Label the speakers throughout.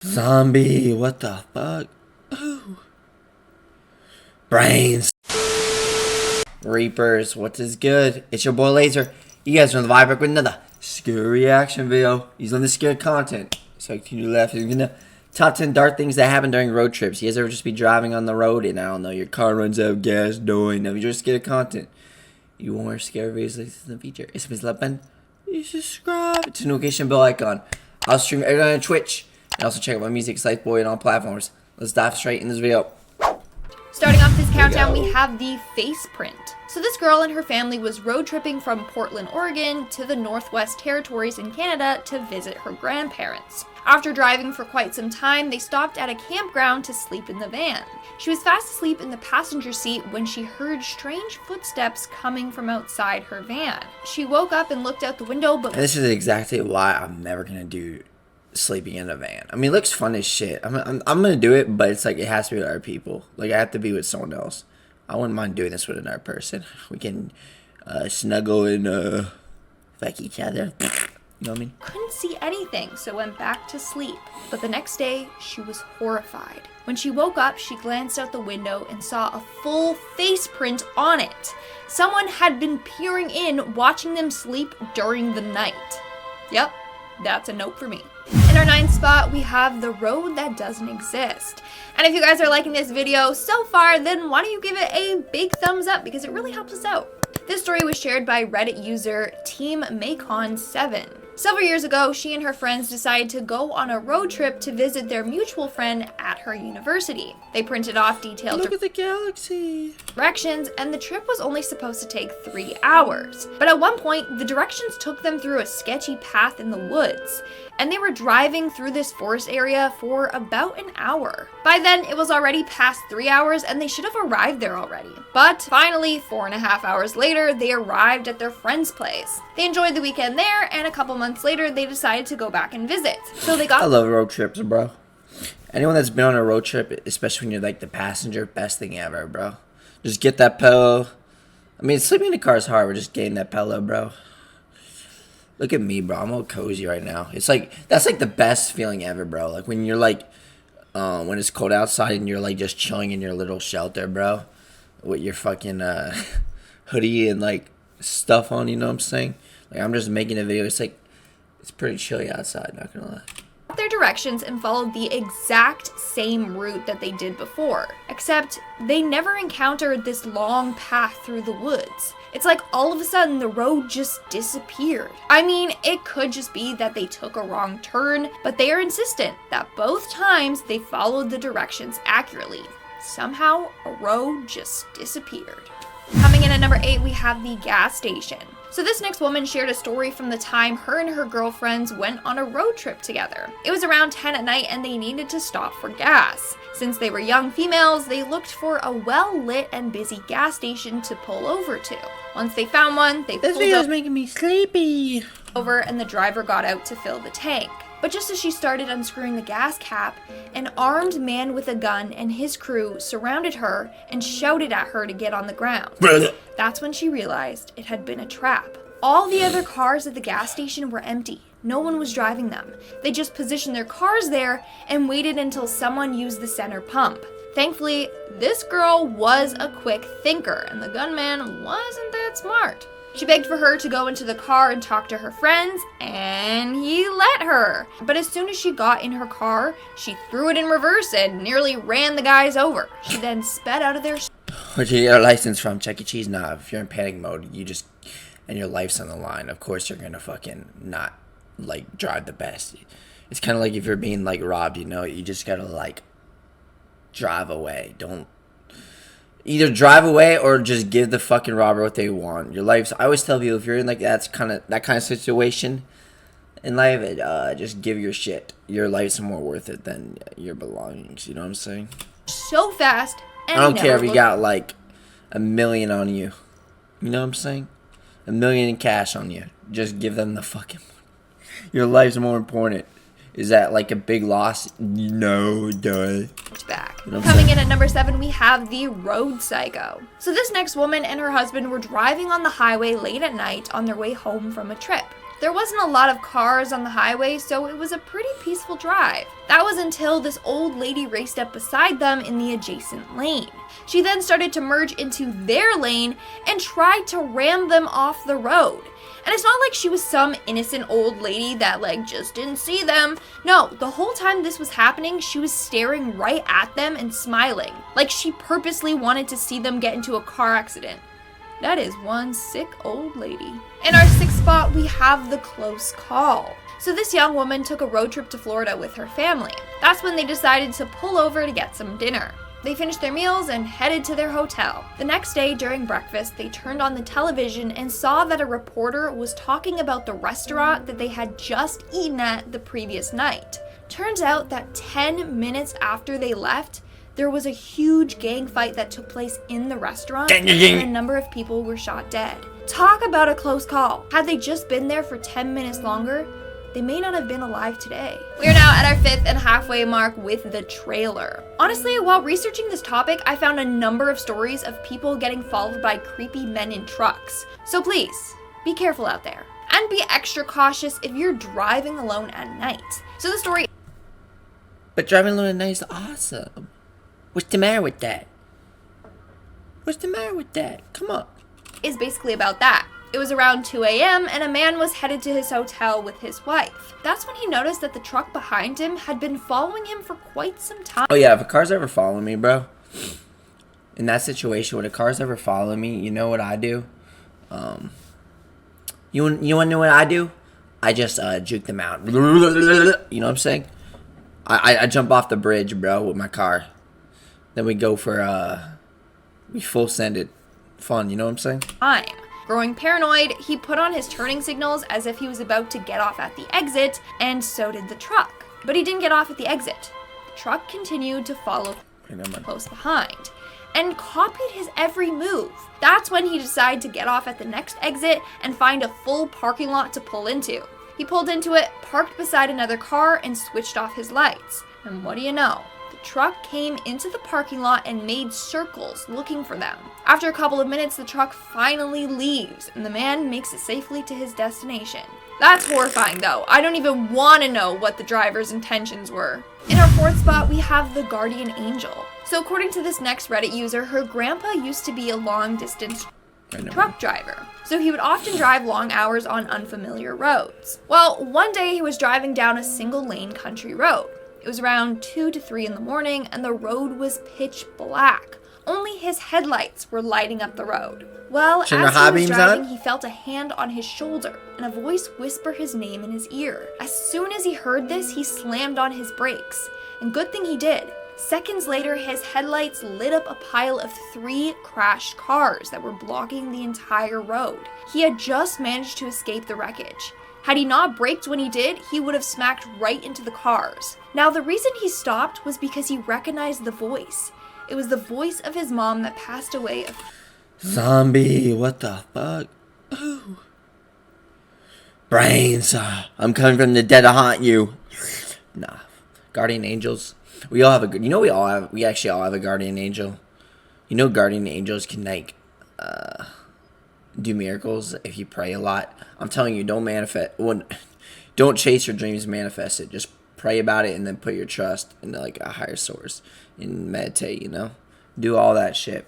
Speaker 1: Zombie, what the fuck? Ooh. Brains. Reapers, what is good? It's your boy Laser. You guys are on the vibe back with another scary reaction video. He's on the scared content. So to the left, he's gonna top 10 dark things that happen during road trips. You guys ever just be driving on the road and I don't know, your car runs out of gas, dying. Now you're scared content. You want more scary videos like this in the future? It's been slapping. You subscribe to the notification bell icon. I'll stream everything on Twitch. And also check out my music, 𝐳𝐶boy, on all platforms. Let's dive straight in this video.
Speaker 2: Starting off this countdown, we have the face print. So this girl and her family was road tripping from Portland, Oregon to the Northwest Territories in Canada to visit her grandparents. After driving for quite some time, they stopped at a campground to sleep in the van. She was fast asleep in the passenger seat when she heard strange footsteps coming from outside her van. She woke up and looked out the window, but
Speaker 1: And this is exactly why I'm never gonna do sleeping in a van. I mean, it looks fun as shit. I'm gonna do it, but it's like it has to be with other people. Like I have to be with someone else. I wouldn't mind doing this with another person. We can snuggle and fuck each other. You know what I mean?
Speaker 2: couldn't see anything, so went back to sleep. But the next day, she was horrified. When she woke up, she glanced out the window and saw a full face print on it. Someone had been peering in, watching them sleep during the night. Yep, that's a note for me. In our 9th spot, we have the road that doesn't exist. And if you guys are liking this video so far, then why don't you give it a big thumbs up because it really helps us out. This story was shared by Reddit user 𝐬𝐚𝐭𝐬7. Several years ago, she and her friends decided to go on a road trip to visit their mutual friend at her university. They printed off detailed
Speaker 1: Look at the galaxy.
Speaker 2: directions, and the trip was only supposed to take 3 hours. But at one point, the directions took them through a sketchy path in the woods, and they were driving through this forest area for about an hour. By then, it was already past 3 hours, and they should have arrived there already. But finally, 4.5 hours later, they arrived at their friend's place. They enjoyed the weekend there, and a couple months later, they decided to go back and visit. So they got—
Speaker 1: I love road trips, bro. Anyone that's been on a road trip, especially when you're like the passenger, best thing ever, bro. Just get that pillow. I mean, sleeping in the car is hard. We're just getting that pillow, bro. Look at me, bro. I'm all cozy right now. It's like, that's like the best feeling ever, bro. Like when you're like, when it's cold outside and you're like just chilling in your little shelter, bro. With your fucking hoodie and like stuff on, you know what I'm saying? Like I'm just making a video. It's like, it's pretty chilly outside, not gonna lie.
Speaker 2: their directions and followed the exact same route that they did before, except they never encountered this long path through the woods. It's like all of a sudden the road just disappeared. I mean, it could just be that they took a wrong turn, but they are insistent that both times they followed the directions accurately. Somehow, a road just disappeared. Coming in at number 8, we have the gas station. So this next woman shared a story from the time her and her girlfriends went on a road trip together. It was around 10 at night and they needed to stop for gas. Since they were young females, they looked for a well-lit and busy gas station to pull over to. Once they found one, they
Speaker 1: This
Speaker 2: pulled
Speaker 1: video's making me sleepy.
Speaker 2: over and the driver got out to fill the tank. But just as she started unscrewing the gas cap, an armed man with a gun and his crew surrounded her and shouted at her to get on the ground. That's when she realized it had been a trap. All the other cars at the gas station were empty. No one was driving them. They just positioned their cars there and waited until someone used the center pump. Thankfully, this girl was a quick thinker and the gunman wasn't that smart. She begged for her to go into the car and talk to her friends, and he let her. But as soon as she got in her car, she threw it in reverse and nearly ran the guys over. She then sped out of there.
Speaker 1: Where'd you get a license from? Chuck E. Cheese? Nah, if you're in panic mode, you just, and your life's on the line, of course you're gonna fucking not, like, drive the best. It's kind of like if you're being, like, robbed, you know, you just gotta, like, drive away. Don't either drive away or just give the fucking robber what they want. Your life's, I always tell people, if you're in like that kind of situation in life, just give your shit. Your life's more worth it than your belongings. You know what I'm saying?
Speaker 2: So fast. And
Speaker 1: I don't care if you got like $1 million on you. You know what I'm saying? $1 million in cash on you. Just give them the fucking money. Your life's more important. Is that like a big loss? No, duh.
Speaker 2: Back.
Speaker 1: You know what I'm
Speaker 2: Coming
Speaker 1: saying?
Speaker 2: in at number 7, we have the road psycho. So this next woman and her husband were driving on the highway late at night on their way home from a trip. There wasn't a lot of cars on the highway, so it was a pretty peaceful drive. That was until this old lady raced up beside them in the adjacent lane. She then started to merge into their lane and tried to ram them off the road. And it's not like she was some innocent old lady that just didn't see them. No, the whole time this was happening, she was staring right at them and smiling, like she purposely wanted to see them get into a car accident. That is one sick old lady. In our 6th spot, we have the close call. So this young woman took a road trip to Florida with her family. That's when they decided to pull over to get some dinner. They finished their meals and headed to their hotel. The next day during breakfast, they turned on the television and saw that a reporter was talking about the restaurant that they had just eaten at the previous night. Turns out that 10 minutes after they left, there was a huge gang fight that took place in the restaurant, and a number of people were shot dead. Talk about a close call. Had they just been there for 10 minutes longer, they may not have been alive today. We are now at our 5th and halfway mark with the trailer. Honestly, while researching this topic, I found a number of stories of people getting followed by creepy men in trucks. So please, be careful out there. And be extra cautious if you're driving alone at night. So the story...
Speaker 1: But driving alone at night is awesome. What's the matter with that? What's the matter with that? Come on.
Speaker 2: ...is basically about that. It was around 2 a.m. and a man was headed to his hotel with his wife. That's when he noticed that the truck behind him had been following him for quite some time.
Speaker 1: Oh yeah, if a car's ever following me, bro, in that situation, when a car's ever following me, you know what I do? You want to know what I do? I just juke them out. You know what I'm saying? I jump off the bridge, bro, with my car. Then we go for we full send it. Fun, you know what I'm saying?
Speaker 2: Time. Growing paranoid, he put on his turning signals as if he was about to get off at the exit, and so did the truck. But he didn't get off at the exit. The truck continued to follow close behind, and copied his every move. That's when he decided to get off at the next exit and find a full parking lot to pull into. He pulled into it, parked beside another car, and switched off his lights. And what do you know? The truck came into the parking lot and made circles looking for them. After a couple of minutes, the truck finally leaves, and the man makes it safely to his destination. That's horrifying though. I don't even want to know what the driver's intentions were. In our 4th spot, we have the guardian angel. So according to this next Reddit user, her grandpa used to be a long-distance truck driver. So he would often drive long hours on unfamiliar roads. Well, one day he was driving down a single-lane country road. It was around 2 to 3 in the morning, and the road was pitch black. Only his headlights were lighting up the road. Well, as he was driving, he felt a hand on his shoulder, and a voice whisper his name in his ear. As soon as he heard this, he slammed on his brakes. And good thing he did. Seconds later, his headlights lit up a pile of 3 crashed cars that were blocking the entire road. He had just managed to escape the wreckage. Had he not braked when he did, he would have smacked right into the cars. Now, the reason he stopped was because he recognized the voice. It was the voice of his mom that passed away.
Speaker 1: Zombie, what the fuck? Ooh. Brains, I'm coming from the dead to haunt you. Nah, guardian angels. We all have a good. You know, we actually all have a guardian angel. You know, guardian angels can do miracles if you pray a lot. I'm telling you, don't chase your dreams, manifest it. Just pray about it and then put your trust in a higher source and meditate, do all that shit.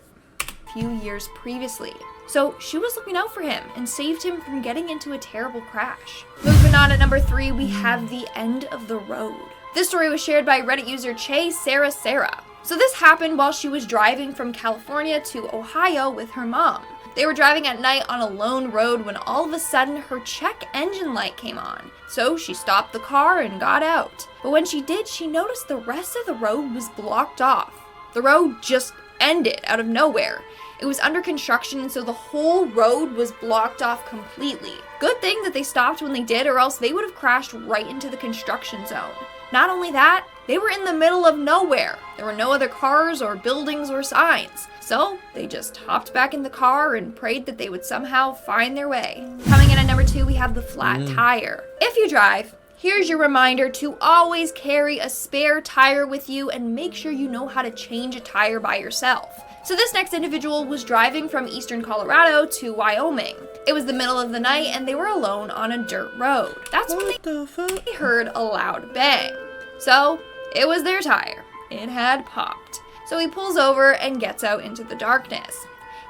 Speaker 2: Few years previously. So she was looking out for him and saved him from getting into a terrible crash. Moving on at number 3, we have the end of the road. This story was shared by Reddit user 𝐂𝐚𝐳𝐨𝐫. So this happened while she was driving from California to Ohio with her mom. They were driving at night on a lone road when all of a sudden her check engine light came on. So she stopped the car and got out. But when she did, she noticed the rest of the road was blocked off. The road just ended out of nowhere. It was under construction, and so the whole road was blocked off completely. Good thing that they stopped when they did, or else they would have crashed right into the construction zone. Not only that, they were in the middle of nowhere. There were no other cars or buildings or signs. So they just hopped back in the car and prayed that they would somehow find their way. Coming in at number 2, we have the flat tire. If you drive, here's your reminder to always carry a spare tire with you and make sure you know how to change a tire by yourself. So this next individual was driving from eastern Colorado to Wyoming. It was the middle of the night and they were alone on a dirt road. That's when they heard a loud bang. So it was their tire. It had popped. So he pulls over and gets out into the darkness.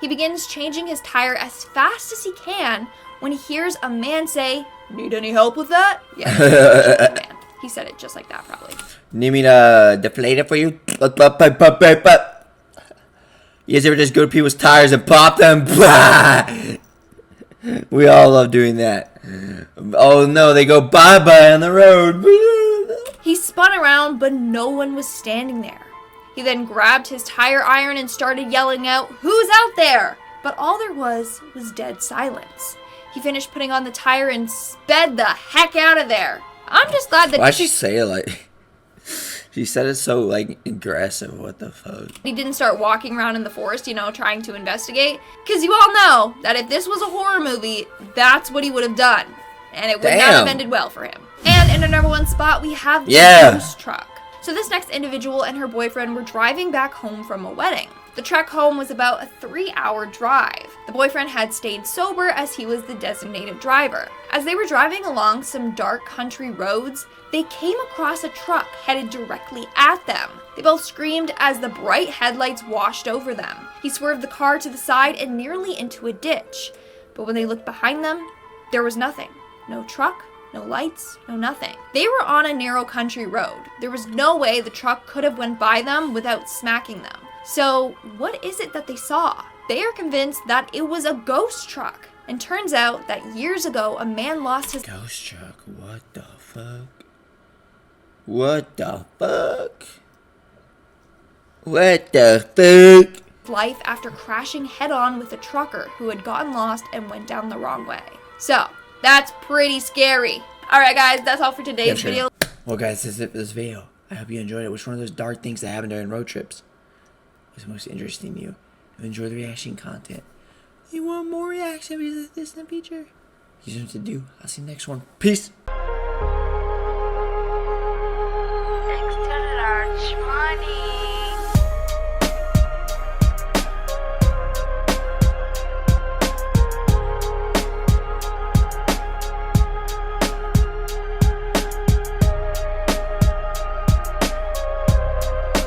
Speaker 2: He begins changing his tire as fast as he can when he hears a man say, "Need any help with that?" Yeah, man. He said it just like that, probably.
Speaker 1: Need me to deflate it for you? You guys ever just go to people's tires and pop them? We all love doing that. Oh no, they go bye-bye on the road.
Speaker 2: He spun around, but no one was standing there. He then grabbed his tire iron and started yelling out, "Who's out there?" But all there was dead silence. He finished putting on the tire and sped the heck out of there. I'm just glad that...
Speaker 1: Why'd she say it like... She said it so, like, aggressive. What the fuck?
Speaker 2: He didn't start walking around in the forest, you know, trying to investigate. Because you all know that if this was a horror movie, that's what he would have done. And it would not have ended well for him. And in our number one spot, we have the ghost truck. So this next individual and her boyfriend were driving back home from a wedding. The trek home was about a 3-hour drive. The boyfriend had stayed sober as he was the designated driver. As they were driving along some dark country roads, they came across a truck headed directly at them. They both screamed as the bright headlights washed over them. He swerved the car to the side and nearly into a ditch. But when they looked behind them, there was nothing. No truck, no lights, no nothing. They were on a narrow country road. There was no way the truck could have went by them without smacking them. So what is it that they saw? They are convinced that it was a ghost truck. And turns out that years ago, a man lost his
Speaker 1: ghost truck. What the fuck? What the fuck? What the fuck?
Speaker 2: Life after crashing head-on with a trucker who had gotten lost and went down the wrong way. So that's pretty scary. Alright guys, that's all for today's video.
Speaker 1: Well guys, that's it for this video. I hope you enjoyed it. Which one of those dark things that happened during road trips was most interesting to you? If you enjoy the reaction content, you want more reaction videos like this in the future? Here's what to do. I'll see you next one. Peace.